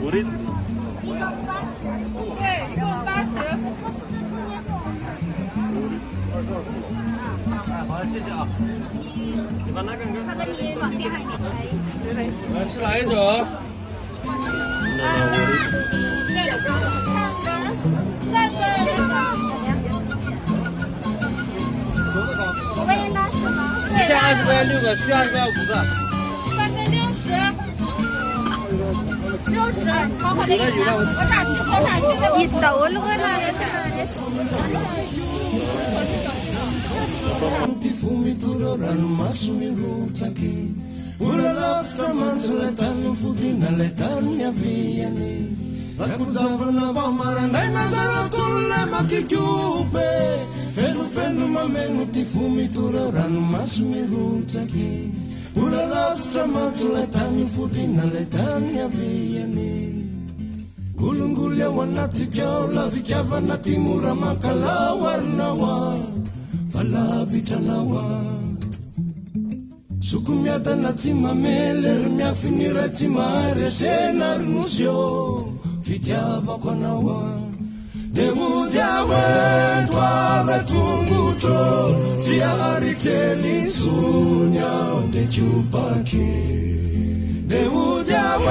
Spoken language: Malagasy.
우리对，一共80。好，谢谢啊。你把那个他跟你往边上一点来。吃哪一种？我问你拿什么？ 120块6个，需20块5个。3个60，好好的，我上去，我上去。你走了我哪里Ti fumi turo ranomaso mirotsake Ola lavitra mantsy ilay tany mifodina ilay tany aviany Rakojavana vao marandraina garak'olona makikope Fenofeno mameno ty fumi turo ranomaso mirotsake Ola lavitra mantsy ilay tany mifodina ilay tany aviany Golongolo ao anatikao lavikavana ty mora makalao arinao a Valavitranao a Sokomiadana tsy mamely ry miafinira tsy mahary asena ry nosy eo Fitiavako anao a De mody aho eto ave tongotro Tsy ahary kely sony aho de kiopake De mody aho